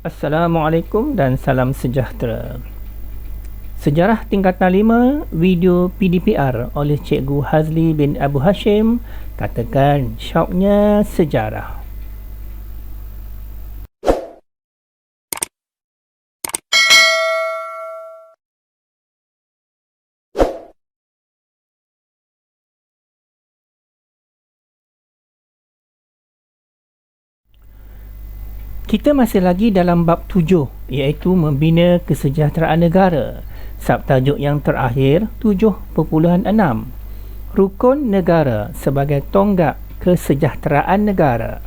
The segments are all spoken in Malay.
Assalamualaikum dan salam sejahtera. Sejarah tingkatan 5 video PDPR oleh Cikgu Hazli bin Abu Hashim, katakan syauknya sejarah. Kita masih lagi dalam bab 7, iaitu membina kesejahteraan negara. Subtajuk yang terakhir 7.6, Rukun negara sebagai tonggak kesejahteraan negara.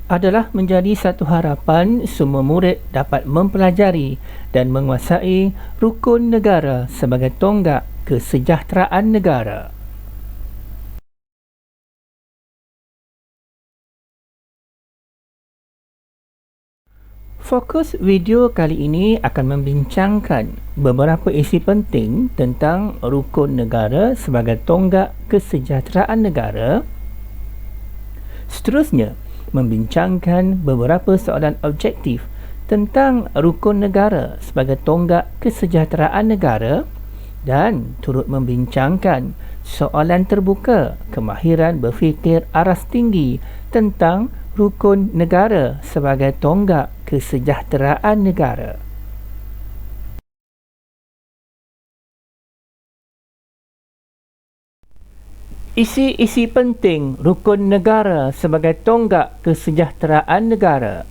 Adalah menjadi satu harapan semua murid dapat mempelajari dan menguasai rukun negara sebagai tonggak kesejahteraan negara. Fokus video kali ini akan membincangkan beberapa isi penting tentang rukun negara sebagai tonggak kesejahteraan negara. Seterusnya, membincangkan beberapa soalan objektif tentang rukun negara sebagai tonggak kesejahteraan negara dan turut membincangkan soalan terbuka kemahiran berfikir aras tinggi tentang rukun negara sebagai tonggak kesejahteraan negara. Isi-isi penting rukun negara sebagai tonggak kesejahteraan negara.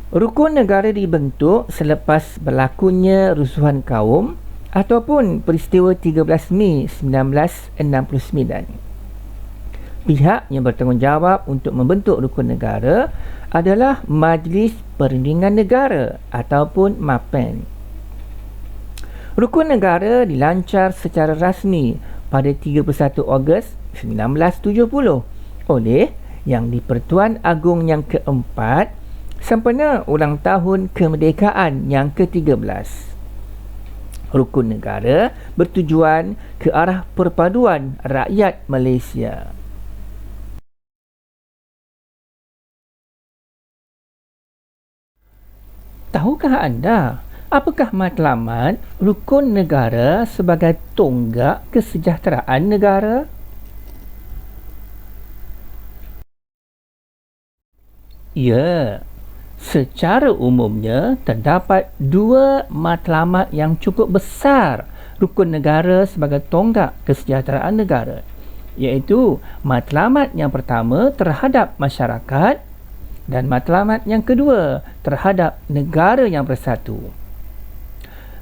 Rukun negara dibentuk selepas berlakunya rusuhan kaum ataupun peristiwa 13 Mei 1969. Pihak yang bertanggungjawab untuk membentuk rukun negara adalah Majlis Perlindungan Negara ataupun MAPEN. Rukun negara dilancar secara rasmi pada 31 Ogos 1970 oleh Yang di-Pertuan Agong yang keempat sempena ulang tahun kemerdekaan yang ke-13. Rukun negara bertujuan ke arah perpaduan rakyat Malaysia. Tahukah anda apakah matlamat rukun negara sebagai tonggak kesejahteraan negara? Ya, secara umumnya terdapat dua matlamat yang cukup besar rukun negara sebagai tonggak kesejahteraan negara, iaitu matlamat yang pertama terhadap masyarakat dan matlamat yang kedua terhadap negara yang bersatu.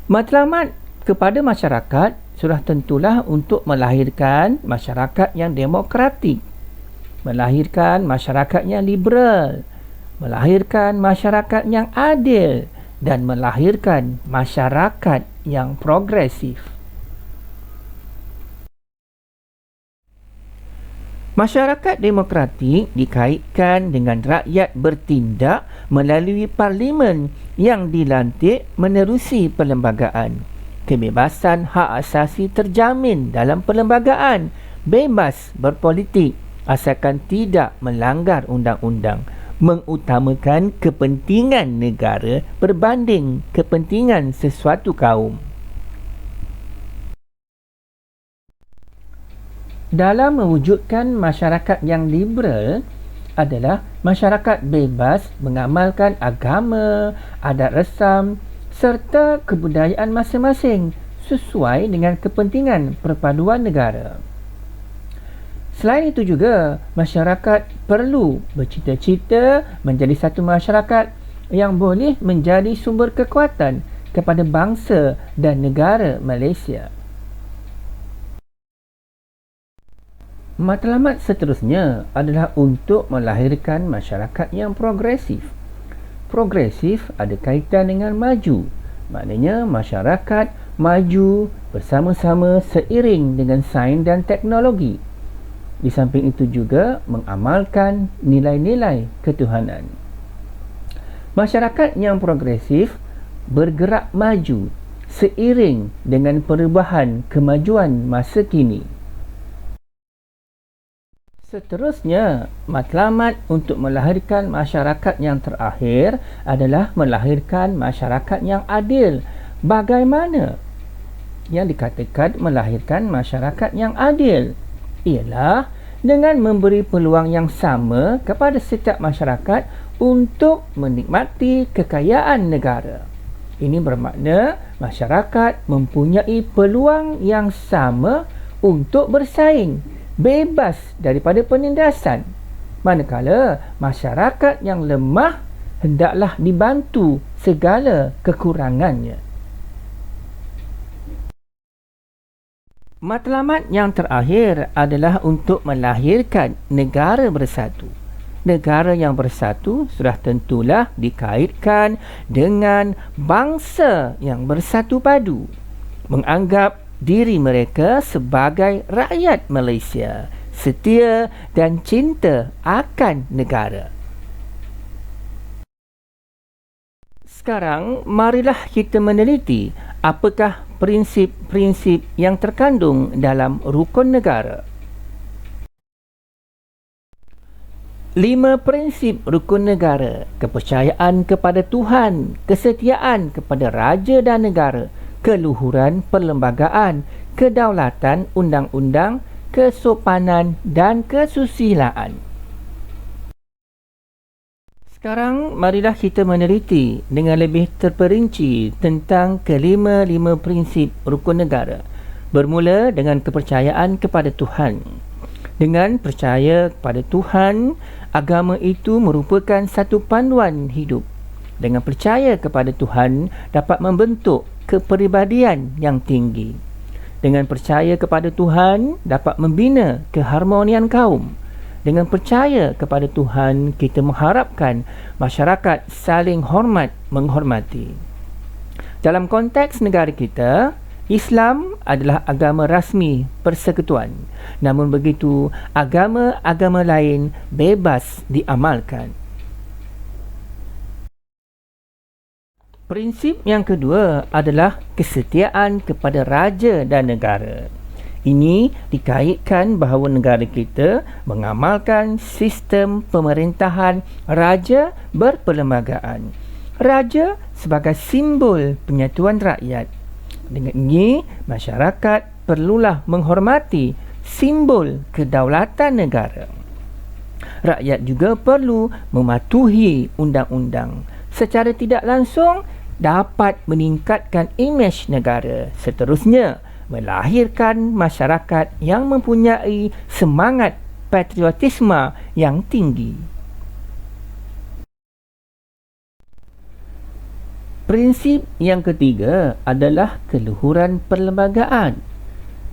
Matlamat kepada masyarakat sudah tentulah untuk melahirkan masyarakat yang demokratik, melahirkan masyarakat yang liberal, melahirkan masyarakat yang adil dan melahirkan masyarakat yang progresif. Masyarakat demokratik dikaitkan dengan rakyat bertindak melalui parlimen yang dilantik menerusi perlembagaan. Kebebasan hak asasi terjamin dalam perlembagaan, bebas berpolitik asalkan tidak melanggar undang-undang, mengutamakan kepentingan negara berbanding kepentingan sesuatu kaum. Dalam mewujudkan masyarakat yang liberal adalah masyarakat bebas mengamalkan agama, adat resam serta kebudayaan masing-masing sesuai dengan kepentingan perpaduan negara. Selain itu juga, masyarakat perlu bercita-cita menjadi satu masyarakat yang boleh menjadi sumber kekuatan kepada bangsa dan negara Malaysia. Matlamat seterusnya adalah untuk melahirkan masyarakat yang progresif. Progresif ada kaitan dengan maju, maknanya masyarakat maju bersama-sama seiring dengan sains dan teknologi. Di samping itu juga mengamalkan nilai-nilai ketuhanan. Masyarakat yang progresif bergerak maju seiring dengan perubahan kemajuan masa kini. Seterusnya, matlamat untuk melahirkan masyarakat yang terakhir adalah melahirkan masyarakat yang adil. Bagaimana yang dikatakan melahirkan masyarakat yang adil? Ialah dengan memberi peluang yang sama kepada setiap masyarakat untuk menikmati kekayaan negara. Ini bermakna masyarakat mempunyai peluang yang sama untuk bersaing, bebas daripada penindasan. Manakala masyarakat yang lemah hendaklah dibantu segala kekurangannya. Matlamat yang terakhir adalah untuk melahirkan negara bersatu. Negara yang bersatu sudah tentulah dikaitkan dengan bangsa yang bersatu padu, menganggap diri mereka sebagai rakyat Malaysia, setia dan cinta akan negara. Sekarang, marilah kita meneliti apakah prinsip-prinsip yang terkandung dalam rukun negara. 5 prinsip rukun negara: kepercayaan kepada Tuhan, kesetiaan kepada raja dan negara, keluhuran perlembagaan, kedaulatan undang-undang, kesopanan dan kesusilaan. Sekarang, marilah kita meneliti dengan lebih terperinci tentang kelima-lima prinsip rukun negara. Bermula dengan kepercayaan kepada Tuhan. Dengan percaya kepada Tuhan, agama itu merupakan satu panduan hidup. Dengan percaya kepada Tuhan dapat membentuk kepribadian yang tinggi. Dengan percaya kepada Tuhan dapat membina keharmonian kaum. Dengan percaya kepada Tuhan, kita mengharapkan masyarakat saling hormat menghormati. Dalam konteks negara kita, Islam adalah agama rasmi persekutuan. Namun begitu, agama-agama lain bebas diamalkan. Prinsip yang kedua adalah kesetiaan kepada raja dan negara. Ini dikaitkan bahawa negara kita mengamalkan sistem pemerintahan raja berperlembagaan. Raja sebagai simbol penyatuan rakyat. Dengan ini, masyarakat perlulah menghormati simbol kedaulatan negara. Rakyat juga perlu mematuhi undang-undang. Secara tidak langsung, dapat meningkatkan imej negara. Seterusnya, melahirkan masyarakat yang mempunyai semangat patriotisme yang tinggi. Prinsip yang ketiga adalah keluhuran perlembagaan.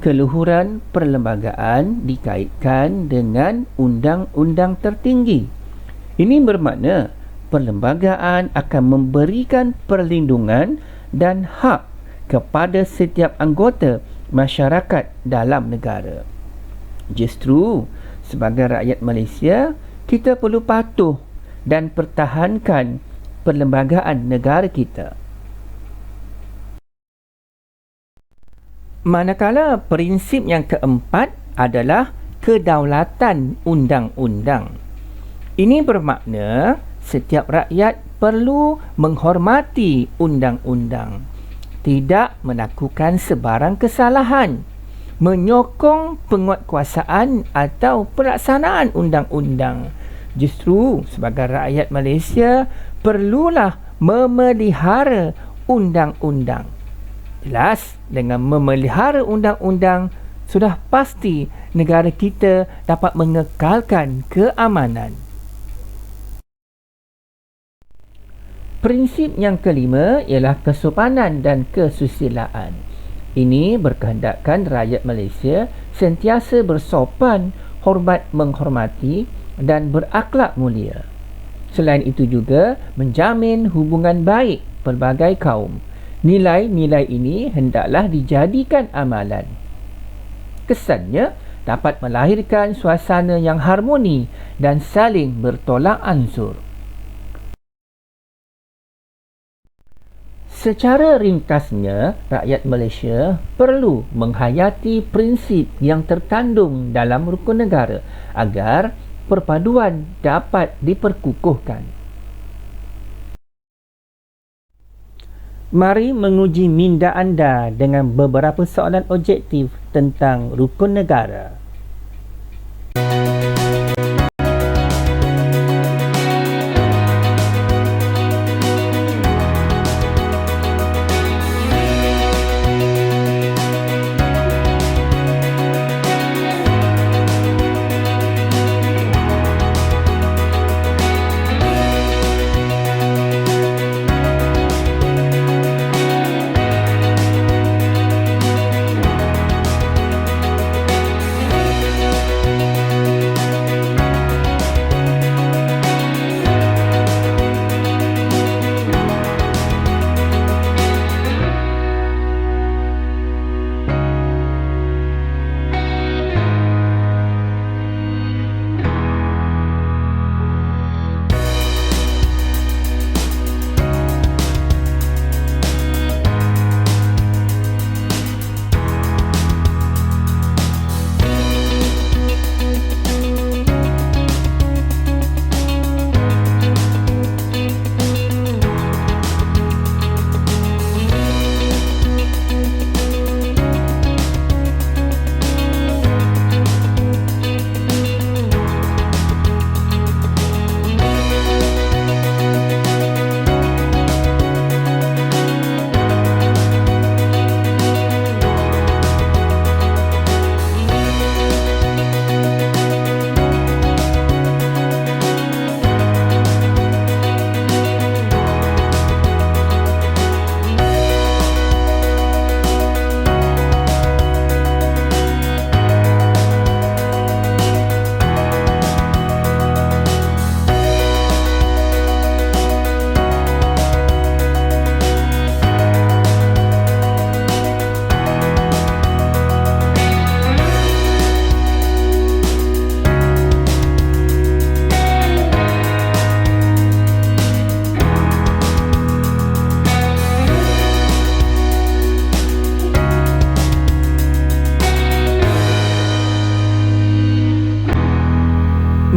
Keluhuran perlembagaan dikaitkan dengan undang-undang tertinggi. Ini bermakna perlembagaan akan memberikan perlindungan dan hak kepada setiap anggota masyarakat dalam negara. Justru, sebagai rakyat Malaysia, kita perlu patuh dan pertahankan perlembagaan negara kita. Manakala prinsip yang keempat adalah kedaulatan undang-undang. Ini bermakna setiap rakyat perlu menghormati undang-undang, tidak melakukan sebarang kesalahan, menyokong penguatkuasaan atau pelaksanaan undang-undang. Justru sebagai rakyat Malaysia perlulah memelihara undang-undang. Jelas, dengan memelihara undang-undang, sudah pasti negara kita dapat mengekalkan keamanan. Prinsip yang kelima ialah kesopanan dan kesusilaan. Ini berkehendakkan rakyat Malaysia sentiasa bersopan, hormat menghormati dan berakhlak mulia. Selain itu juga menjamin hubungan baik pelbagai kaum. Nilai-nilai ini hendaklah dijadikan amalan. Kesannya dapat melahirkan suasana yang harmoni dan saling bertolak ansur. Secara ringkasnya, rakyat Malaysia perlu menghayati prinsip yang terkandung dalam rukun negara agar perpaduan dapat diperkukuhkan. Mari menguji minda anda dengan beberapa soalan objektif tentang rukun negara.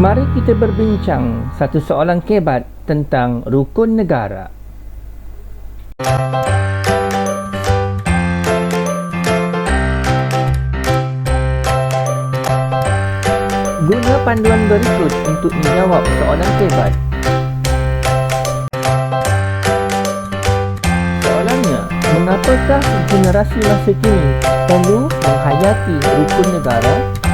Mari kita berbincang satu soalan kebat tentang rukun negara. Guna panduan berikut untuk menjawab soalan kebat. Soalannya, mengapakah generasi masa kini perlu menghayati rukun negara?